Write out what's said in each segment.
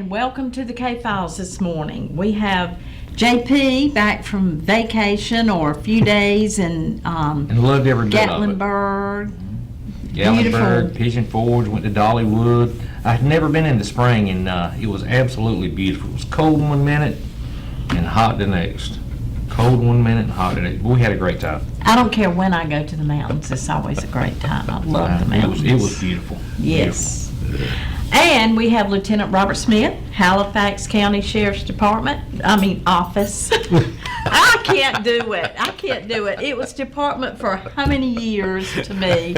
and welcome to the K-Files this morning. We have JP back from vacation or a few days in And loved every bit of it. Gatlinburg. Gatlinburg, Pigeon Forge, went to Dollywood. I had never been in the spring, and it was absolutely beautiful. It was cold one minute and hot the next. Cold one minute and hot the next. We had a great time. I don't care when I go to the mountains. It's always a great time. I love the mountains. It was beautiful. Yes. And we have Lieutenant Robert Smith, Halifax County Sheriff's Office. I can't do it. It was department for how many years to me?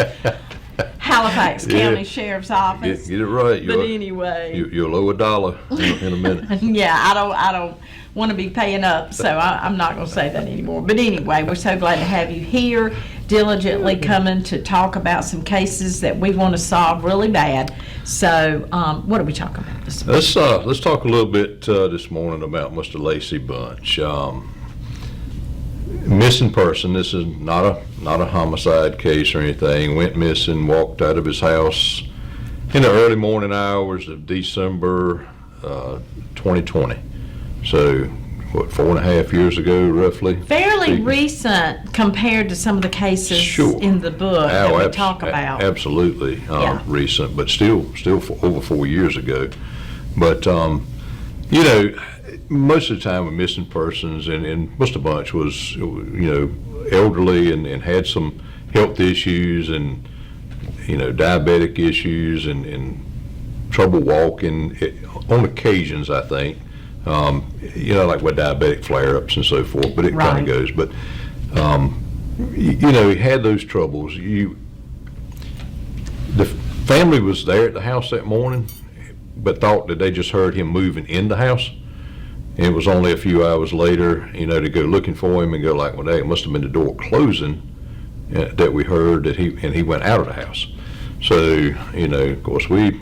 Halifax County Sheriff's Office. Get it right. But anyway. You'll owe $1 in a minute. Yeah, I don't want to be paying up, so I'm not going to say that anymore. But anyway, we're so glad to have you here, diligently coming to talk about some cases that we want to solve really bad. So, what are we talking about this morning? Let's talk a little bit this morning about Mr. Lacey Bunch. Missing person. This is not a homicide case or anything. Went missing. Walked out of his house in the early morning hours of December 2020. So, what, 4.5 years ago, roughly? Fairly recent compared to some of the cases in the book that we talk about. Absolutely recent, but still over 4 years ago. But, most of the time with missing persons, and Mr. Bunch was, elderly and had some health issues and, diabetic issues and trouble walking on occasions, I think. Like with diabetic flare-ups and so forth, but it kind of goes. But, he had those troubles. The family was there at the house that morning, but thought that they just heard him moving in the house. And it was only a few hours later, to go looking for him and go like, well, it must have been the door closing that we heard that he went out of the house. So, of course, we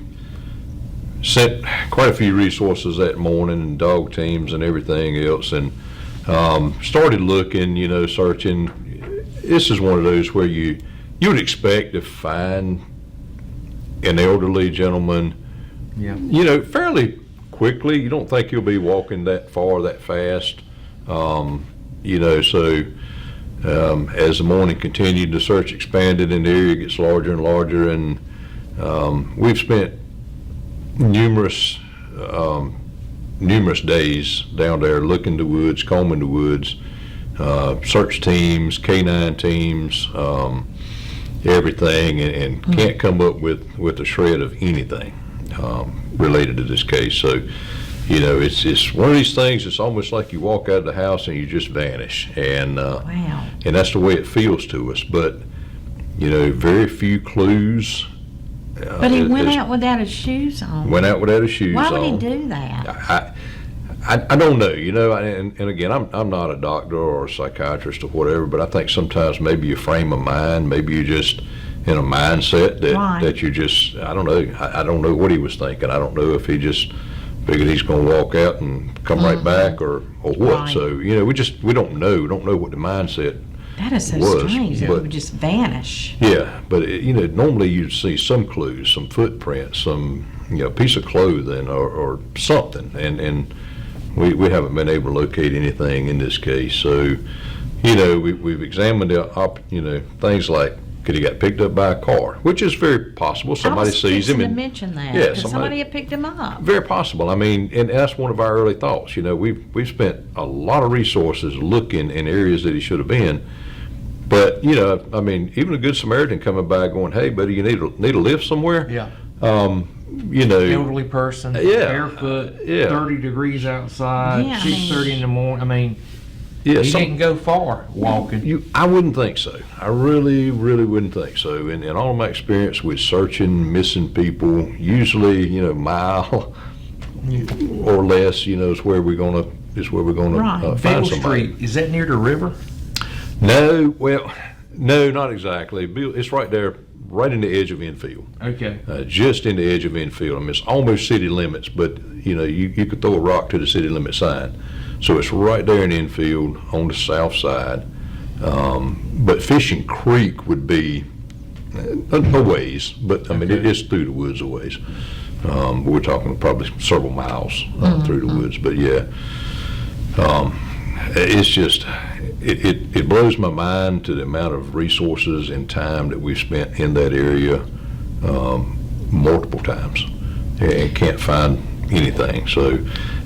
sent quite a few resources that morning, and dog teams and everything else, and started looking, searching. This is one of those where you would expect to find an elderly gentleman, fairly quickly. You don't think he'll be walking that far, that fast, so as the morning continued, the search expanded and the area gets larger and larger, and we've spent numerous days down there looking the woods, combing the woods, search teams, K9 teams, everything, and can't come up with a shred of anything related to this case. So, it's one of these things. It's almost like you walk out of the house and you just vanish, and and that's the way it feels to us. But very few clues. But he went out without his shoes on. Went out without his shoes on. Why would he do that? I don't know, and again, I'm not a doctor or a psychiatrist or whatever, but I think sometimes maybe your frame of mind, maybe you're just in a mindset that you just, I don't know. I don't know what he was thinking. I don't know if he just figured he's going to walk out and come right back or what. Right. So, we don't know. We don't know what the mindset That is so strange. It would just vanish. Yeah, but normally you'd see some clues, some footprints, some piece of clothing or something, and we haven't been able to locate anything in this case. So, we've examined things like, could he got picked up by a car, which is very possible. Somebody sees him and mention that. Somebody had picked him up. Very possible. I mean, and that's one of our early thoughts. We've spent a lot of resources looking in areas that he should have been. But even a good Samaritan coming by, going, "Hey, buddy, you need a lift somewhere." Yeah. Elderly person, barefoot, 30 degrees outside, 6:30 in the morning. He didn't go far walking. I wouldn't think so. I really, really wouldn't think so. In all of my experience with searching missing people, usually mile or less, is where we're gonna find Bill somebody. Street, is that near the river? No, not exactly. It's right there, right in the edge of Enfield. Okay. Just in the edge of Enfield. I mean, it's almost city limits, but you could throw a rock to the city limit sign. So it's right there in Enfield on the south side. But Fishing Creek would be a ways, but I mean, it is through the woods a ways. We're talking probably several miles through the woods, but yeah. It's just, it blows my mind to the amount of resources and time that we've spent in that area multiple times and can't find anything. So,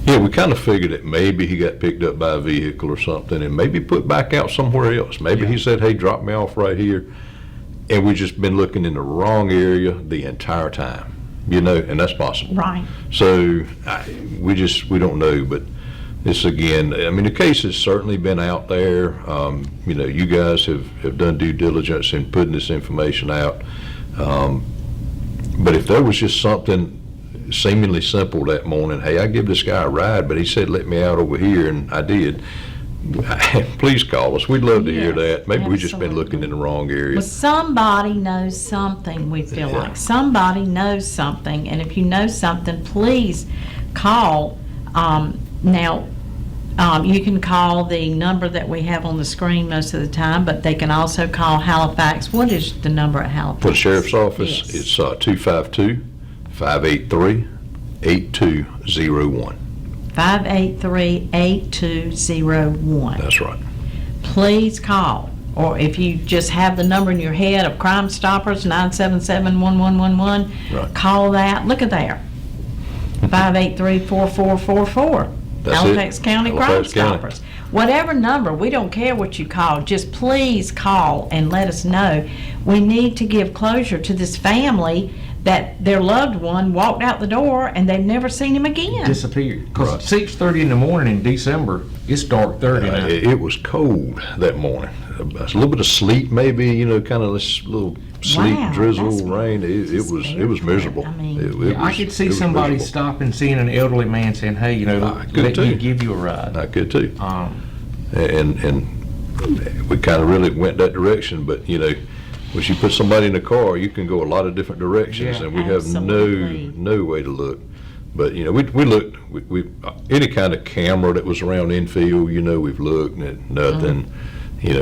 yeah, we kind of figured that maybe he got picked up by a vehicle or something and maybe put back out somewhere else. Maybe he said, hey, drop me off right here. And we've just been looking in the wrong area the entire time, and that's possible. Right. So we don't know, but this again, I mean, the case has certainly been out there. You guys have done due diligence in putting this information out. But if there was just something seemingly simple that morning, hey, I give this guy a ride, but he said, let me out over here, and I did. Please call us. We'd love to hear that. Maybe we've just been looking in the wrong area. Well, somebody knows something, we feel like. Somebody knows something, and if you know something, please call. Now, you can call the number that we have on the screen most of the time, but they can also call Halifax. What is the number at Halifax? For the sheriff's office, Yes. it's 252-583-8201. 583-8201. That's right. Please call. Or if you just have the number in your head of Crime Stoppers, 977-1111, Right. call that. Look at there. 583-4444. That's Halifax it. County Crime Halifax County. Stoppers. Whatever number, we don't care what you call. Just please call and let us know. We need to give closure to this family that their loved one walked out the door and they've never seen him again. Disappeared. Because Right. 6:30 in the morning in December, it's dark 30 now. It was cold that morning. A little bit of sleet, maybe, kind of this little sleet, Wow, drizzle, that's rain. It was barefoot. miserable. I mean- I could see somebody stopping, seeing an elderly man saying, hey, I could let me too. give you a ride. I could too. And And we kind of really went that direction, but, once you put somebody in a car, you can go a lot of different directions, Yeah, and we have absolutely. no way to look. But, we looked, we any kind of camera that was around infield, we've looked and nothing.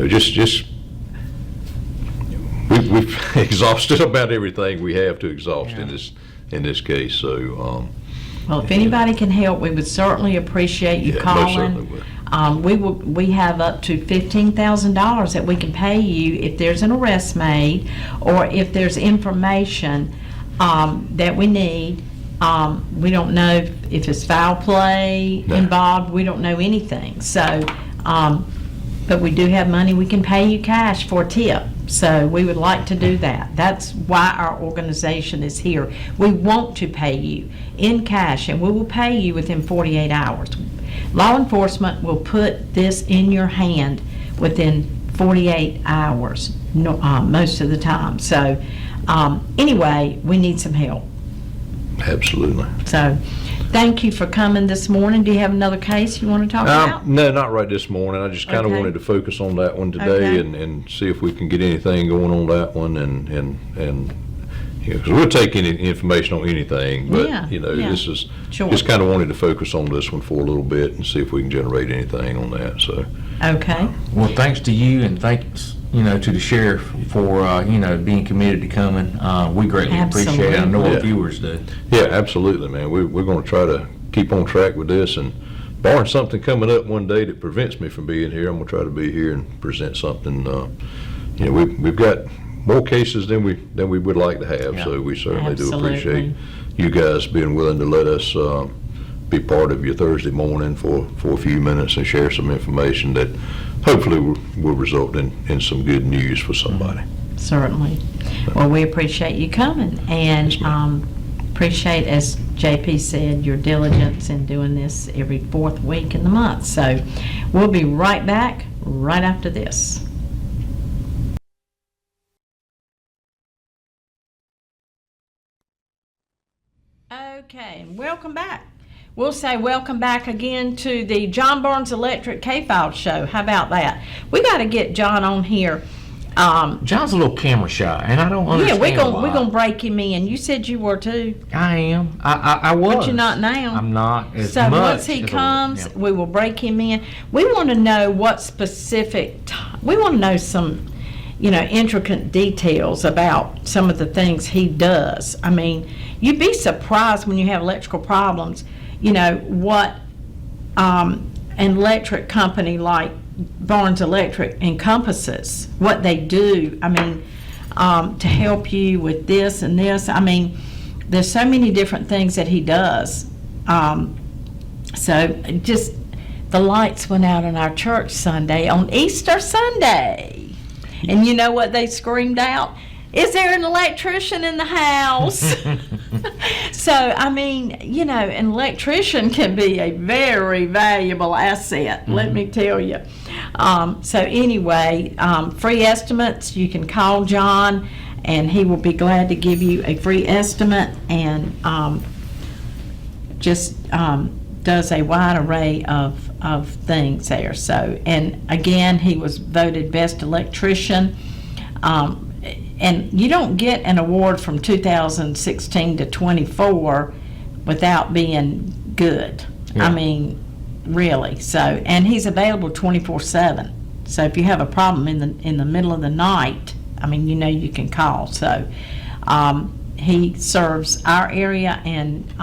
Just we've exhausted about everything we have to exhaust in this case. So, Well, if anybody can help, we would certainly appreciate you Yeah, most calling. certainly would. We have up to $15,000 that we can pay you if there's an arrest made or if there's information that we need. We don't know if it's foul play No. involved. We don't know anything. So, but we do have money we can pay you cash for a tip. So we would like to do that. That's why our organization is here. We want to pay you in cash, and we will pay you within 48 hours. Law enforcement will put this in your hand within 48 hours, most of the time. So anyway, we need some help. absolutely. So thank you for coming this morning. Do you have another case you want to talk about? No, not right this morning. I just kind of Okay. wanted to focus on that one today Okay. and see if we can get anything going on that one and because we'll take any information on anything, but Yeah, yeah. this is Sure. just kind of wanted to focus on this one for a little bit and see if we can generate anything on that. So Okay. well, thanks to you and thanks, to the sheriff for, being committed to coming. We greatly appreciate it. I know Absolutely. our viewers do. yeah, absolutely, man. We're going to try to keep on track with this, and barring something coming up one day that prevents me from being here, I'm going to try to be here and present something. We've got more cases than we would like to have, Yeah. so we certainly do Absolutely. appreciate you guys being willing to let us be part of your Thursday morning for a few minutes and share some information that hopefully will result in some good news for somebody. Certainly. Well, we appreciate you coming and Yes, ma'am. appreciate, as JP said, your diligence in doing this every fourth week in the month. So we'll be right back right after this. Okay, welcome back. We'll say welcome back again to the John Barnes Electric K-File Show. How about that? We got to get John on here. John's a little camera shy, and I don't Yeah, understand we're why. gonna break him in. You said you were too. I am. I was. But you're not now. I'm not as So much. once he as I was, comes, yeah. we will break him in. We want to know what specific. We want to know some intricate details about some of the things he does. I mean, you'd be surprised when you have electrical problems, what an electric company like Barnes Electric encompasses, what they do. I mean, to help you with this and this. I mean, there's so many different things that he does. So just the lights went out in our church Sunday on Easter Sunday. And you know what they screamed out? Is there an electrician in the house? So, I mean, an electrician can be a very valuable asset, let me tell you. So anyway, free estimates, you can call John, and he will be glad to give you a free estimate, and does a wide array of things there. So, and again, he was voted best electrician. And you don't get an award from 2016 to 24 without being good. Yeah. I mean, really. So, and he's available 24/7. So if you have a problem in the middle of the night, I mean, you can call. So he serves our area and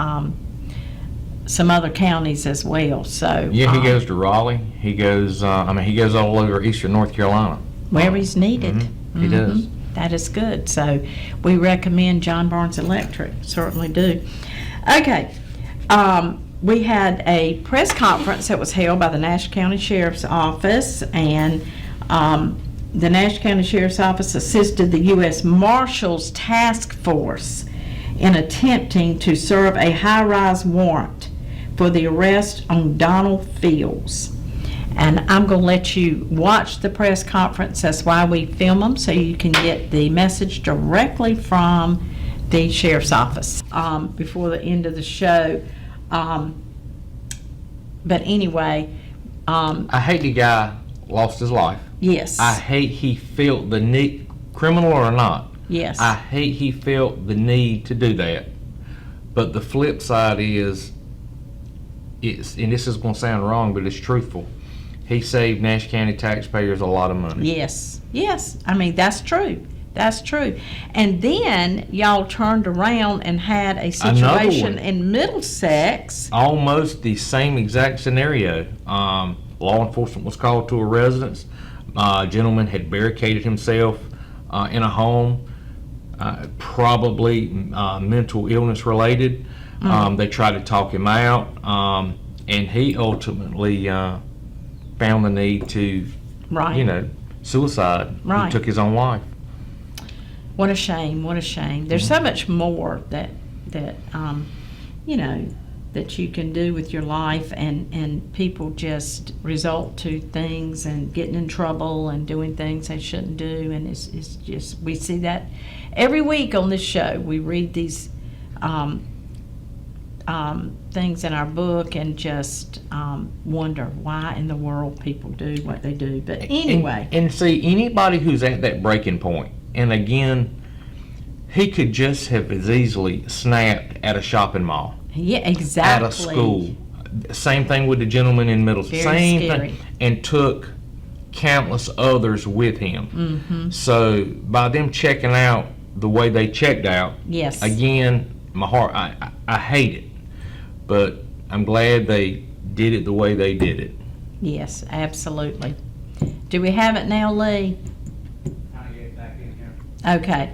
some other counties as well. So Yeah, he goes to Raleigh. He goes, he goes all over eastern North Carolina. where he's needed. He does. That is good. So we recommend John Barnes Electric, certainly do. Okay, we had a press conference that was held by the Nash County Sheriff's Office, and the Nash County Sheriff's Office assisted the U.S. Marshals Task Force in attempting to serve a high-rise warrant for the arrest on Donald Fields. And I'm going to let you watch the press conference. That's why we film them, so you can get the message directly from the Sheriff's Office before the end of the show. But anyway. I hate the guy lost his life. Yes. I hate he felt the need, criminal or not. Yes. I hate he felt the need to do that. But the flip side is, and this is going to sound wrong, but it's truthful. He saved Nash County taxpayers a lot of money. Yes. Yes. I mean, that's true. That's true. And then y'all turned around and had a situation in Middlesex. Almost the same exact scenario. Law enforcement was called to a residence. A gentleman had barricaded himself in a home, probably mental illness related. They tried to talk him out, and he ultimately found the need to, suicide. Right. He took his own life. What a shame, what a shame. There's so much more that that you can do with your life, and people just resort to things and getting in trouble and doing things they shouldn't do, and it's just, we see that every week on this show. We read these things in our book and just wonder why in the world people do what they do. But anyway. And see, anybody who's at that breaking point, and again, he could just have as easily snapped at a shopping mall. Yeah, exactly. At a school. Same thing with the gentleman in Middlesex. Very Same scary. thing. And took countless others with him. Mm-hmm. So by them checking out the way they checked out, Yes. again, my heart, I hate it. But I'm glad they did it the way they did it. Yes, absolutely. Do we have it now, Lee? Kind of get back in here. Okay.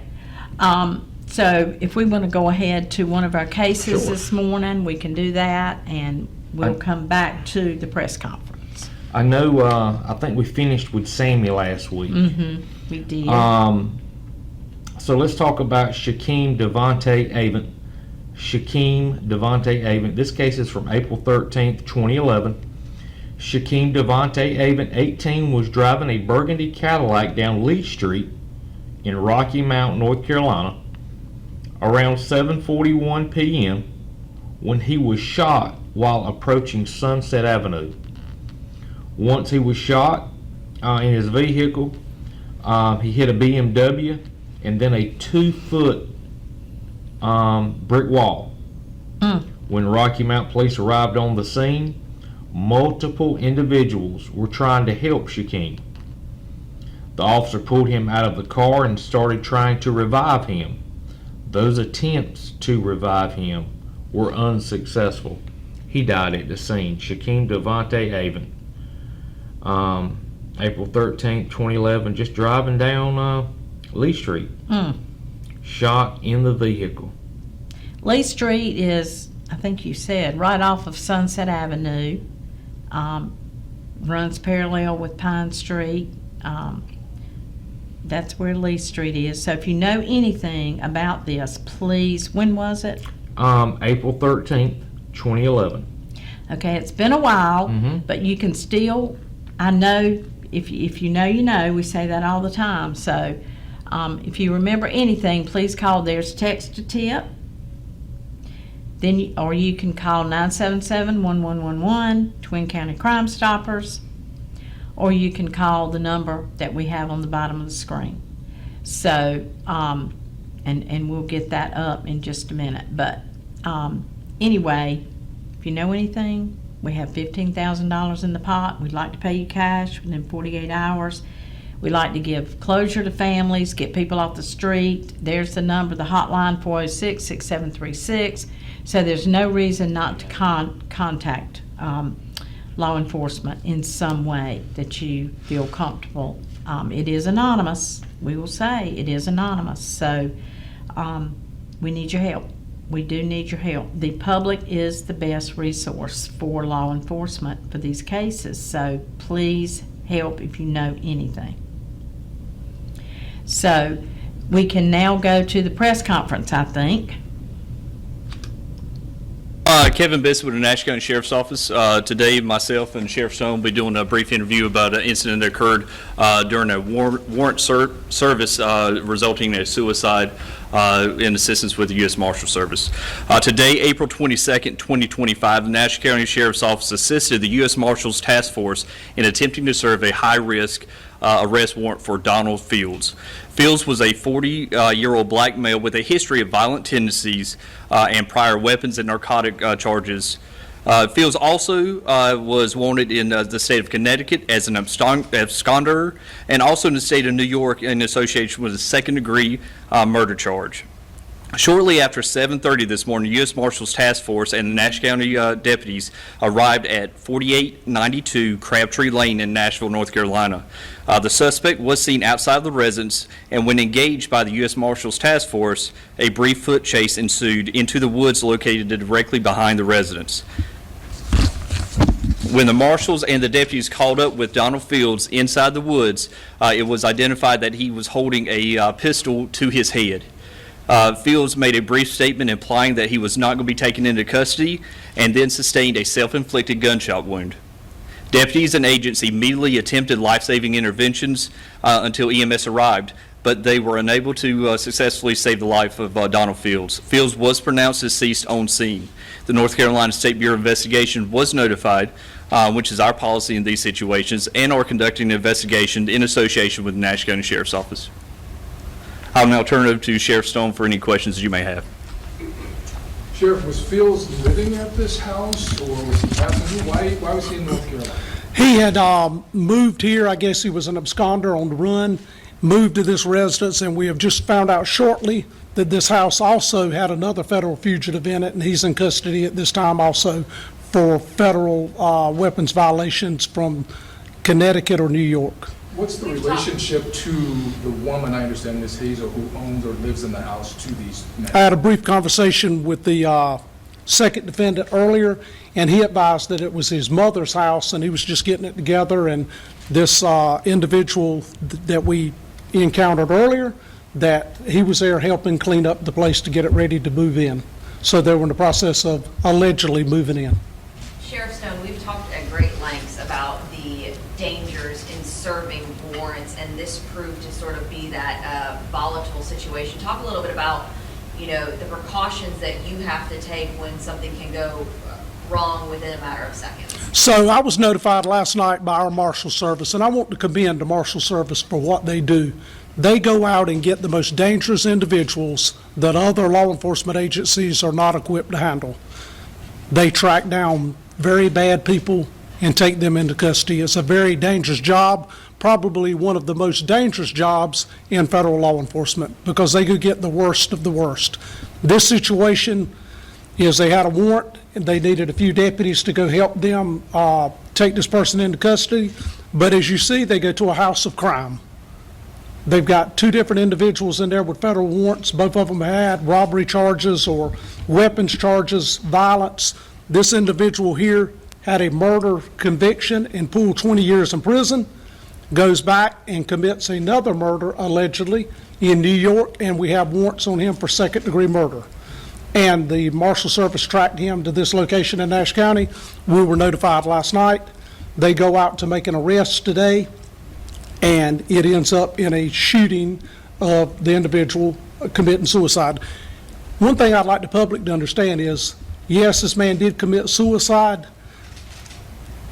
So if we want to go ahead to one of our cases Sure. this morning, we can do that, and we'll come back to the press conference. I know, I think we finished with Sammy last week. Mm-hmm. We did. So let's talk about Shaquem Devontae Avent. Shaquem Devontae Avent. This case is from April 13th, 2011. Shaquem Devontae Avent, 18, was driving a burgundy Cadillac down Lee Street in Rocky Mount, North Carolina, around 7:41 p.m. when he was shot while approaching Sunset Avenue. Once he was shot in his vehicle, he hit a BMW and then a 2-foot brick wall. When Rocky Mount police arrived on the scene, multiple individuals were trying to help Shaquem. The officer pulled him out of the car and started trying to revive him. Those attempts to revive him were unsuccessful. He died at the scene. Shaquem Devontae Avon. April 13th, 2011, just driving down Lee Street. Shot in the vehicle. Lee Street is, I think you said, right off of Sunset Avenue. Runs parallel with Pine Street. That's where Lee Street is. So if you know anything about this, please, when was it? April 13th, 2011. Okay, it's been a while, Mhm. but you can still, I know, if you know, you know, we say that all the time. So if you remember anything, please call. There's text to tip. Then, or you can call 977-1111, Twin County Crime Stoppers, or you can call the number that we have on the bottom of the screen. So, and we'll get that up in just a minute. But anyway, if you know anything, we have $15,000 in the pot. We'd like to pay you cash within 48 hours. We like to give closure to families, get people off the street. There's the number, the hotline, 406-6736. So there's no reason not to contact law enforcement in some way that you feel comfortable. It is anonymous. We will say it is anonymous. So we need your help. We do need your help. The public is the best resource for law enforcement for these cases. So please help if you know anything. So we can now go to the press conference, I think. Kevin Bissett with the Nash County Sheriff's Office. Today, myself and Sheriff Stone will be doing a brief interview about an incident that occurred during a warrant service resulting in a suicide in assistance with the U.S. Marshal Service. Today, April 22nd, 2025, the Nash County Sheriff's Office assisted the U.S. Marshals Task Force in attempting to serve a high-risk arrest warrant for Donald Fields. Fields was a 40-year-old black male with a history of violent tendencies and prior weapons and narcotic charges. Fields also was wanted in the state of Connecticut as an absconder and also in the state of New York in association with a second-degree murder charge. Shortly after 7:30 this morning, U.S. Marshals Task Force and the Nash County deputies arrived at 4892 Crabtree Lane in Nashville, North Carolina. The suspect was seen outside the residence, and when engaged by the U.S. Marshals Task Force, a brief foot chase ensued into the woods located directly behind the residence. When the marshals and the deputies called up with Donald Fields inside the woods, it was identified that he was holding a pistol to his head. Fields made a brief statement implying that he was not going to be taken into custody and then sustained a self-inflicted gunshot wound. Deputies and agents immediately attempted life-saving interventions until EMS arrived, but they were unable to successfully save the life of Donald Fields. Fields was pronounced deceased on scene. The North Carolina State Bureau of Investigation was notified, which is our policy in these situations, and are conducting an investigation in association with the Nash County Sheriff's Office. I'll now turn it over to Sheriff Stone for any questions you may have. Sheriff, was Fields living at this house, or was he passing through? Why was he in North Carolina? He had moved here. I guess he was an absconder on the run, moved to this residence, and we have just found out shortly that this house also had another federal fugitive in it, and he's in custody at this time also for federal weapons violations from Connecticut or New York. What's the relationship to the woman, I understand, Ms. Hazel, who owns or lives in the house, to these men? I had a brief conversation with the second defendant earlier, and he advised that it was his mother's house, and he was just getting it together, and this individual that we encountered earlier, that he was there helping clean up the place to get it ready to move in. So they were in the process of allegedly moving in. Sheriff Stone, we've talked at great lengths about the dangers in serving warrants, and this proved to sort of be that volatile situation. Talk a little bit about, the precautions that you have to take when something can go wrong within a matter of seconds. So I was notified last night by our Marshal Service, and I want to commend the Marshal Service for what they do. They go out and get the most dangerous individuals that other law enforcement agencies are not equipped to handle. They track down very bad people and take them into custody. It's a very dangerous job, probably one of the most dangerous jobs in federal law enforcement because they could get the worst of the worst. This situation is they had a warrant and they needed a few deputies to go help them take this person into custody. But as you see, they go to a house of crime. They've got 2 different individuals in there with federal warrants. Both of them had robbery charges or weapons charges, violence. This individual here had a murder conviction and pulled 20 years in prison, goes back and commits another murder allegedly in New York, and we have warrants on him for second-degree murder. And the Marshal Service tracked him to this location in Nash County. We were notified last night. They go out to make an arrest today, and it ends up in a shooting of the individual committing suicide. One thing I'd like the public to understand is, yes, this man did commit suicide.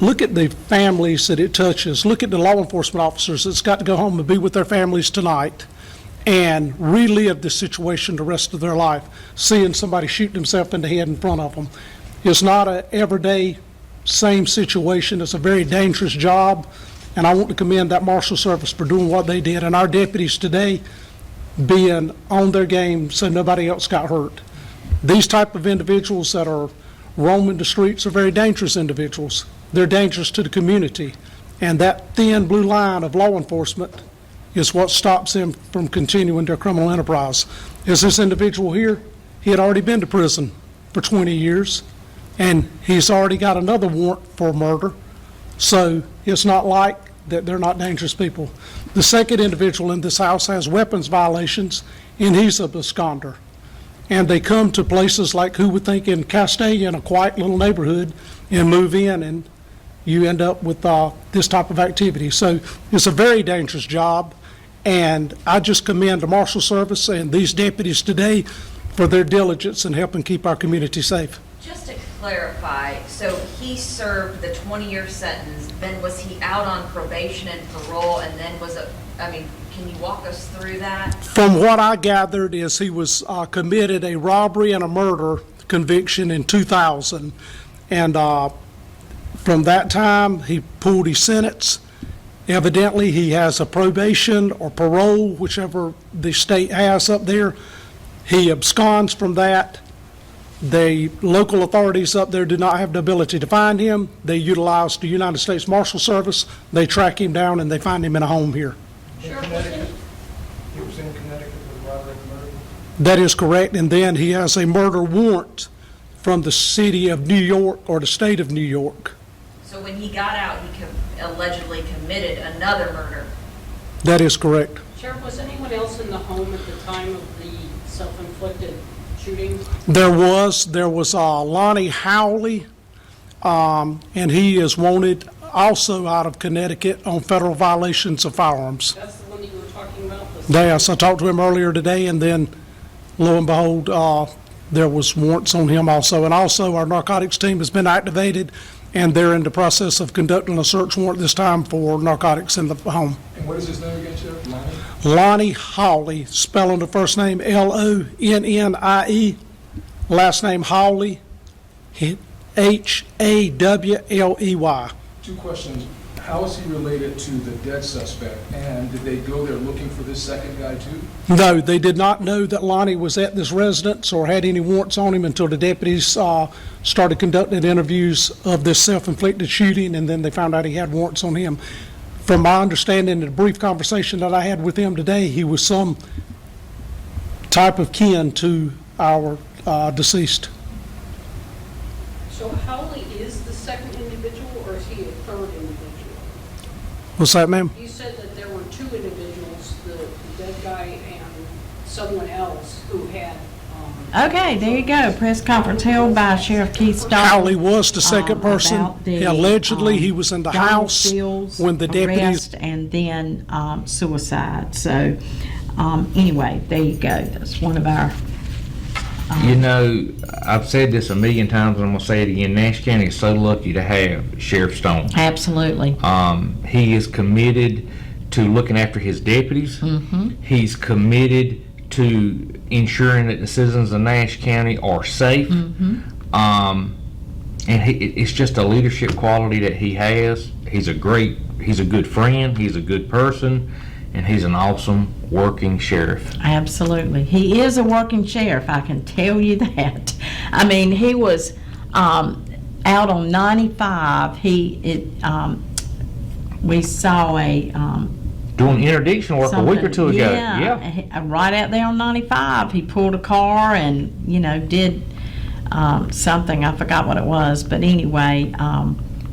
Look at the families that it touches. Look at the law enforcement officers that's got to go home and be with their families tonight and relive the situation the rest of their life, seeing somebody shoot himself in the head in front of them. It's not an everyday same situation. It's a very dangerous job, and I want to commend that Marshal Service for doing what they did, and our deputies today being on their game so nobody else got hurt. These type of individuals that are roaming the streets are very dangerous individuals. They're dangerous to the community, and that thin blue line of law enforcement is what stops them from continuing their criminal enterprise. As this individual here, he had already been to prison for 20 years, and he's already got another warrant for murder, so it's not like that they're not dangerous people. The second individual in this house has weapons violations, and he's a absconder. And they come to places like who would think in Castalia, in a quiet little neighborhood, and move in, and you end up with this type of activity. So it's a very dangerous job, and I just commend the Marshal Service and these deputies today for their diligence in helping keep our community safe. Just to clarify, so he served the 20-year sentence, then was he out on probation and parole, and then can you walk us through that? From what I gathered is he was committed a robbery and a murder conviction in 2000, and from that time he pulled his sentence. Evidently he has a probation or parole, whichever the state has up there. He absconds from that. The local authorities up there do not have the ability to find him. They utilize the United States Marshal Service. They track him down and they find him in a home here. In Connecticut? He was in Connecticut with robbery and murder? That is correct, and then he has a murder warrant from the city of New York or the state of New York. So when he got out, he allegedly committed another murder. That is correct. Sheriff, was anyone else in the home at the time of the self-inflicted shooting? There was Lonnie Howley, and he is wanted also out of Connecticut on federal violations of firearms. That's the one that you were talking about? Yes, I talked to him earlier today, and then lo and behold, there was warrants on him also. And also our narcotics team has been activated, and they're in the process of conducting a search warrant this time for narcotics in the home. And what is his name again, Sheriff? Lonnie? Lonnie Hawley, spelling the first name Lonnie, last name Hawley, Hawley. 2 questions. How is he related to the dead suspect? And did they go there looking for this second guy too? No, they did not know that Lonnie was at this residence or had any warrants on him until the deputies started conducting interviews of this self-inflicted shooting, and then they found out he had warrants on him. From my understanding, in the brief conversation that I had with him today, he was some type of kin to our deceased. So Howley is the second individual, or is he a third individual? What's that, ma'am? You said that there were 2 individuals, the dead guy and someone else who had... Okay, there you go. Press conference held by Sheriff Keith Stoll. Howley was the second person. About the, Allegedly, he was in the Donald house Fields when the deputies... arrest and then suicide. So anyway, there you go. That's one of our... You know, I've said this a million times, and I'm gonna say it again. Nash County is so lucky to have Sheriff Stone. Absolutely. He is committed to looking after his deputies. He's committed to ensuring that the citizens of Nash County are safe. And it's just a leadership quality that he has. He's a great he's a good friend, he's a good person, and he's an awesome working sheriff. Absolutely. He is a working sheriff, I can tell you that. I mean, he was out on 95. We saw a Doing interdiction work a week or two ago. right out there on 95. He pulled a car and, did something. I forgot what it was. But anyway,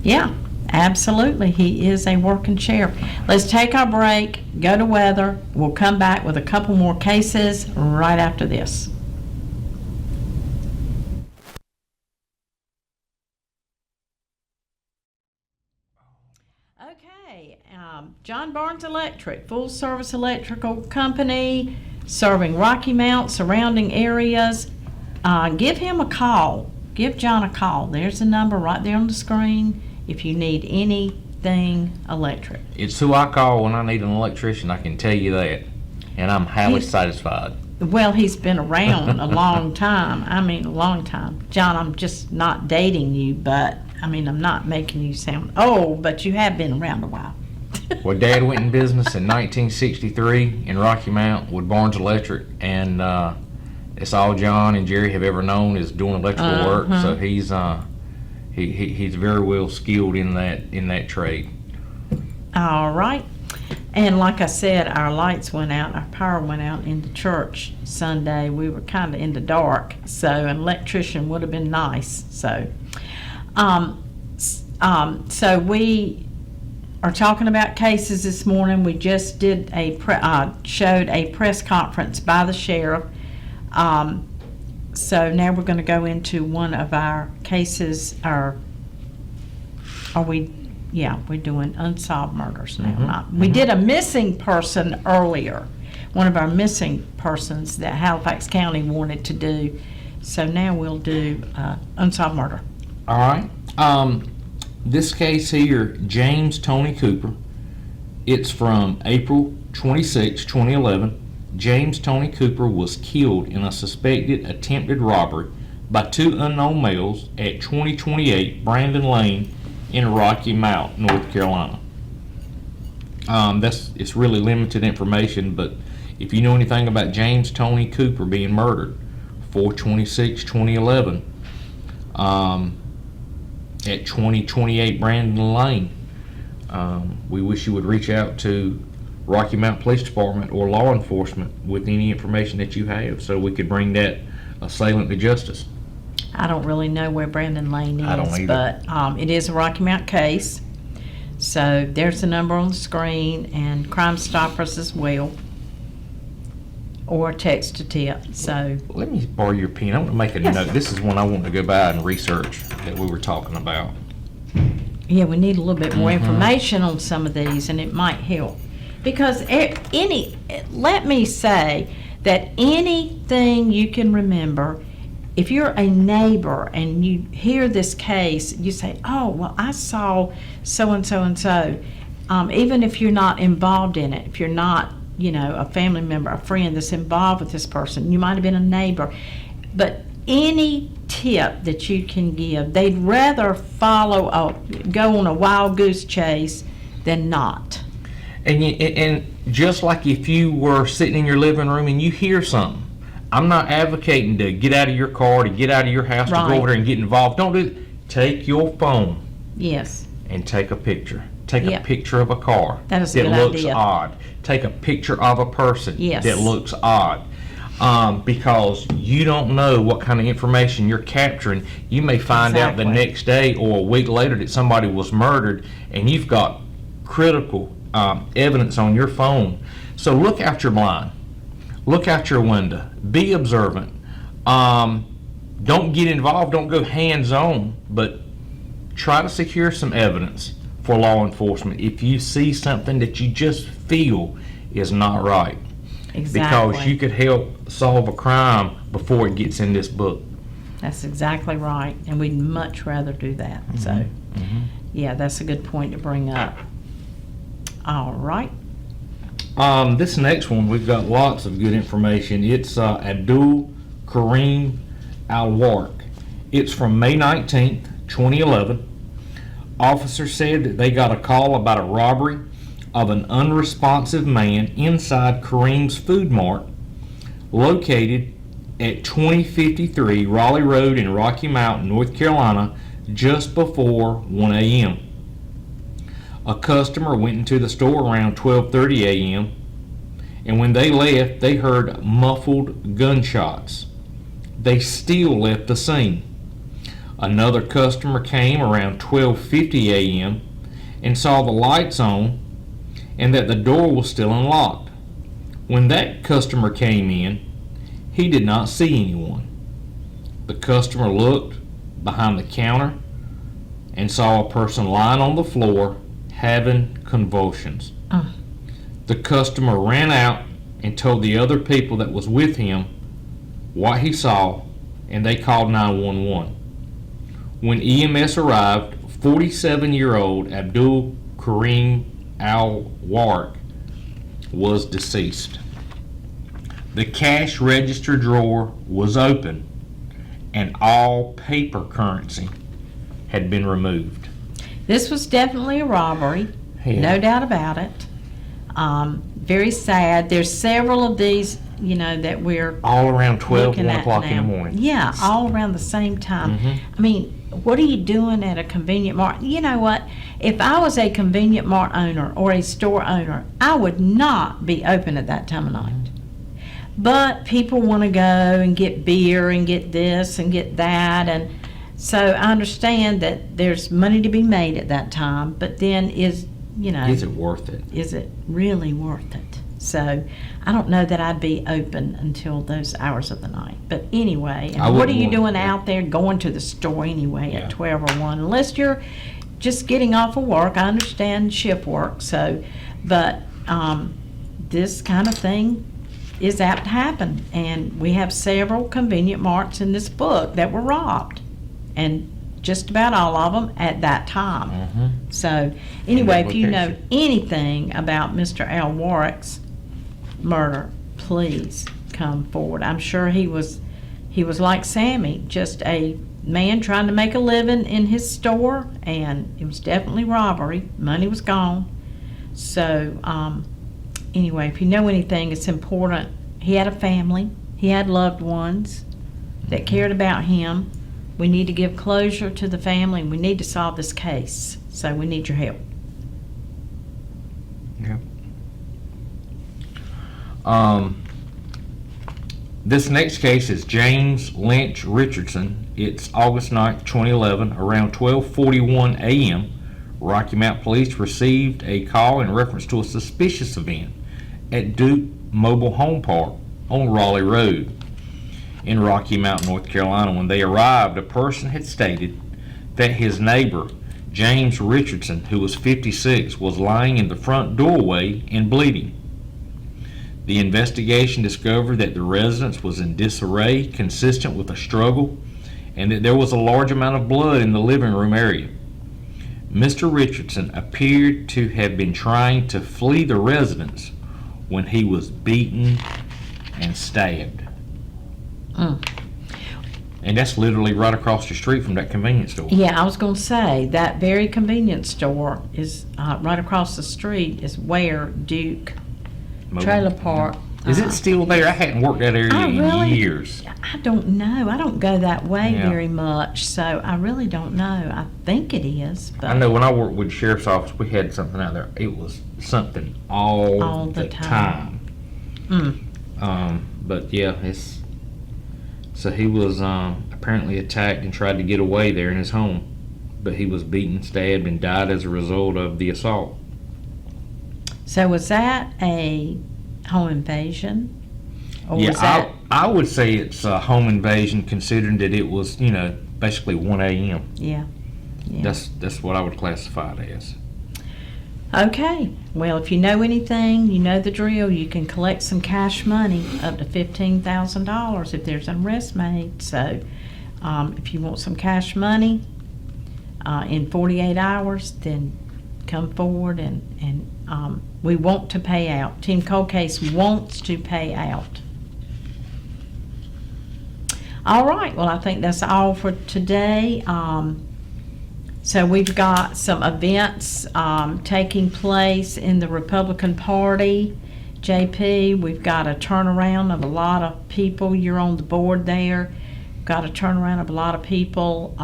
yeah, absolutely. He is a working sheriff. Let's take our break, go to weather. We'll come back with a couple more cases right after this. Okay, John Barnes Electric, full-service electrical company, serving Rocky Mount, surrounding areas. Give him a call. Give John a call. There's the number right there on the screen if you need anything electric. It's who I call when I need an electrician, I can tell you that. And I'm highly He's- satisfied. Well, he's been around a long time. I mean, a long time. John, I'm just not dating you, but, I'm not making you sound old, but you have been around a while. Well, Dad went in business in 1963 in Rocky Mount with Barnes Electric, and it's all John and Jerry have ever known is doing electrical work. So he's very well skilled in that trade. All right. And like I said, our lights went out, our power went out in the church Sunday. We were kind of in the dark, so an electrician would have been nice. So, so we are talking about cases this morning. We just did showed a press conference by the sheriff. So now we're going to go into one of our cases. We're doing unsolved murders now. We did a missing person earlier, one of our missing persons that Halifax County wanted to do. So now we'll do unsolved murder. All right. This case here, James Tony Cooper, it's from April 26, 2011. James Tony Cooper was killed in a suspected attempted robbery by two unknown males at 2028 Brandon Lane in Rocky Mount, North Carolina. It's really limited information, but if you know anything about James Tony Cooper being murdered, 4/26/2011, at 2028 Brandon Lane, we wish you would reach out to Rocky Mount Police Department or law enforcement with any information that you have, so we could bring that assailant to justice. I don't really know where Brandon Lane is, I don't either. but it is a Rocky Mount case. So there's the number on the screen, and Crime Stoppers as well, or text to tip. So Let me borrow your pen. I want to make a note. This is one I want to go by and research that we were talking about. yeah, we need a little bit more information on some of these, and it might help. Because let me say that anything you can remember, if you're a neighbor and you hear this case, you say, oh, well, I saw so-and-so and so. Even if you're not involved in it, if you're not, a family member, a friend that's involved with this person, you might have been a neighbor. But any tip that you can give, they'd rather go on a wild goose chase than not. And just like if you were sitting in your living room and you hear something, I'm not advocating to get out of your car, to get out of your house, to go over there and get involved. Don't do it. Take your phone Yes. and take a picture. Take Yep. a picture of a car That is a good looks idea. odd. Take a picture of a person Yes. that looks odd. Because you don't know what kind of information you're capturing. You may find out the Exactly. next day or a week later that somebody was murdered, and you've got critical evidence on your phone. So look out your blind. Look out your window. Be observant. Don't get involved. Don't go hands-on, but try to secure some evidence for law enforcement if you see something that you just feel is not right. Exactly. Because you could help solve a crime before it gets in this book. That's exactly right, and we'd much rather do that. So, yeah, that's a good point to bring up. All right. This next one, we've got lots of good information. It's Abdul Kareem Al-Warq. It's from May 19th, 2011. Officers said that they got a call about a robbery of an unresponsive man inside Kareem's Food Mart, located at 2053 Raleigh Road in Rocky Mount, North Carolina, just before 1 a.m. A customer went into the store around 12:30 a.m., and when they left, they heard muffled gunshots. They still left the scene. Another customer came around 12:50 a.m. and saw the lights on and that the door was still unlocked. When that customer came in, he did not see anyone. The customer looked behind the counter and saw a person lying on the floor having convulsions. The customer ran out and told the other people that was with him what he saw, and they called 911. When EMS arrived, 47-year-old Abdul Kareem Al-Warq was deceased. The cash register drawer was open and all paper currency had been removed. This was definitely a robbery, no doubt about it. Very sad. There's several of these, that we're All around 12, looking 1 at o'clock in the now. morning. Yeah, all around the same time. I mean, what are you doing at a convenient mart? You know what? If I was a convenient mart owner or a store owner, I would not be open at that time of night. But people want to go and get beer and get this and get that, and so I understand that there's money to be made at that time, but then is Is it worth it? is it really worth it? So I don't know that I'd be open until those hours of the night. But anyway, I and what are wouldn't you want- doing out there going to the store anyway Yeah. at 12 or 1? Unless you're just getting off of work. I understand shift work, but this kind of thing is apt to happen. And we have several convenient marts in this book that were robbed. And just about all of them at that time. So, anyway, if you know location. anything about Mr. Al-Warq's murder, please come forward. I'm sure he was like Sammy, just a man trying to make a living in his store, and it was definitely robbery. Money was gone. So, anyway, if you know anything, it's important. He had a family. He had loved ones that cared about him. We need to give closure to the family, and we need to solve this case. So we need your help. Yeah. This next case is James Lynch Richardson. It's August 9th, 2011, around 12:41 a.m. Rocky Mount Police received a call in reference to a suspicious event at Duke Mobile Home Park on Raleigh Road in Rocky Mount, North Carolina. When they arrived, a person had stated that his neighbor, James Richardson, who was 56, was lying in the front doorway and bleeding. The investigation discovered that the residence was in disarray, consistent with a struggle, and that there was a large amount of blood in the living room area. Mr. Richardson appeared to have been trying to flee the residence when he was beaten and stabbed. And that's literally right across the street from that convenience store. Yeah, I was going to say, that very convenience store is right across the street is where Duke Trailer Park. Is it still there? I hadn't worked that area I in really- years. I don't know. I don't go that way Yeah. very much, so I really don't know. I think it is, but I know when I worked with the sheriff's office, we had something out there. It was something all the the time. time. But yeah, so he was apparently attacked and tried to get away there in his home, but he was beaten, stabbed, and died as a result of the assault. So was that a home invasion? Or Yeah, was that, I would say it's a home invasion, considering that it was, basically 1 a.m. yeah. That's what I would classify it as. Okay, well, if you know anything, you know the drill. You can collect some cash money up to $15,000 if there's an arrest made. So if you want some cash money in 48 hours, then come forward and we want to pay out. Team Cold Case wants to pay out. All right, well, I think that's all for today. So we've got some events taking place in the Republican Party. JP, we've got a turnaround of a lot of people. You're on the board there. Got a turnaround of a lot of people.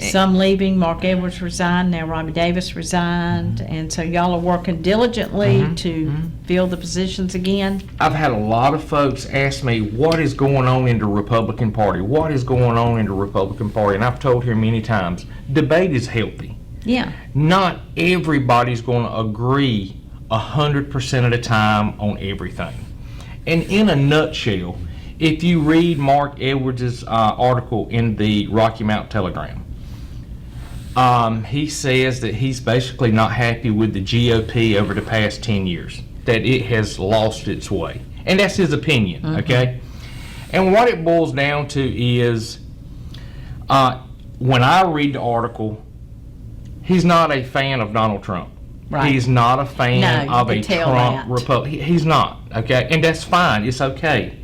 Some leaving. Mark Edwards resigned. Now Robbie Davis resigned. And so y'all are working diligently to fill the positions again. I've had a lot of folks ask me, what is going on in the Republican Party? What is going on in the Republican Party? And I've told here many times, debate is healthy. Yeah. Not everybody's going to agree 100% of the time on everything. And in a nutshell, if you read Mark Edwards' article in the Rocky Mount Telegram, he says that he's basically not happy with the GOP over the past 10 years, that it has lost its way. And that's his opinion, okay? And what it boils down to is, when I read the article, he's not a fan of Donald Trump. Right. He's not a fan No, of you a can tell Trump that. Republican. He's not, okay? And that's fine. It's okay.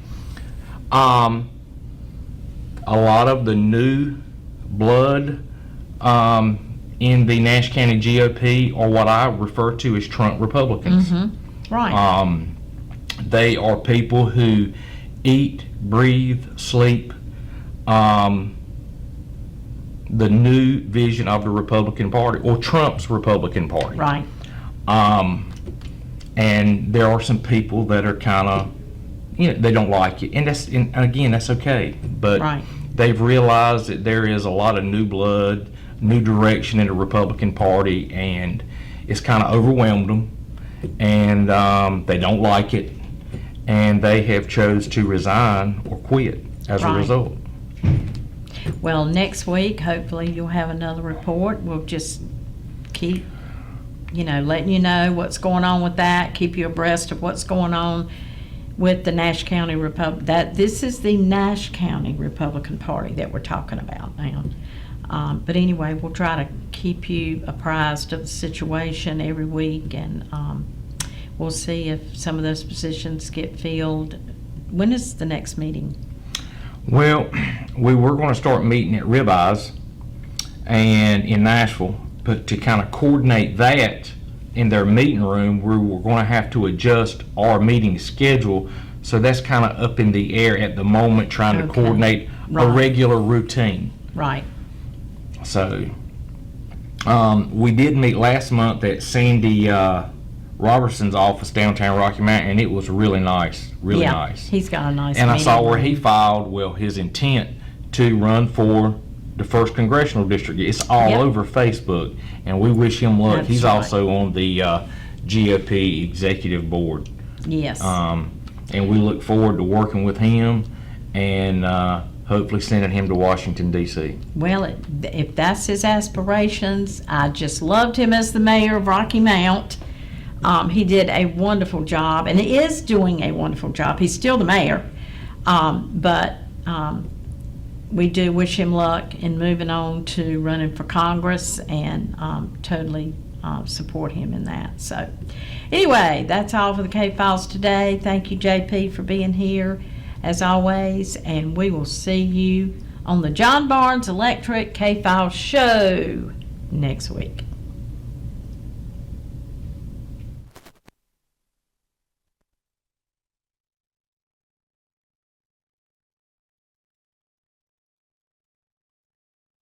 A lot of the new blood in the Nash County GOP are what I refer to as Trump Republicans. Right. They are people who eat, breathe, sleep the new vision of the Republican Party, or Trump's Republican Party. Right. And there are some people that are kind of, they don't like it, and again, that's okay. But Right. they've realized that there is a lot of new blood, new direction in the Republican Party, and it's kind of overwhelmed them, and they don't like it, and they have chose to resign or quit as a Right. result. Well, next week, hopefully you'll have another report. We'll just keep, letting you know what's going on with that, keep you abreast of what's going on with the Nash County this is the Nash County Republican Party that we're talking about now. But anyway, we'll try to keep you apprised of the situation every week, and we'll see if some of those positions get filled. When is the next meeting? Well, we were going to start meeting at Ribeyes and in Nashville, but to kind of coordinate that in their meeting room, we were going to have to adjust our meeting schedule. So that's kind of up in the air at the moment, trying to Okay. coordinate a Right. regular routine. Right. So we did meet last month at Sandy Robertson's office downtown Rocky Mount, and it was really nice, really Yeah, nice. he's got a nice And I saw meeting where room. he filed, his intent to run for the 1st Congressional District. It's all Yep. over Facebook, and we wish him luck. That's He's right. also on the GOP Executive Board. Yes. And we look forward to working with him and hopefully sending him to Washington, D.C. Well, if that's his aspirations, I just loved him as the mayor of Rocky Mount. He did a wonderful job, and he is doing a wonderful job. He's still the mayor, but we do wish him luck in moving on to running for Congress, and totally support him in that. So anyway, that's all for the K-Files today. Thank you, JP, for being here as always, and we will see you on the John Barnes Electric K-Files show next week.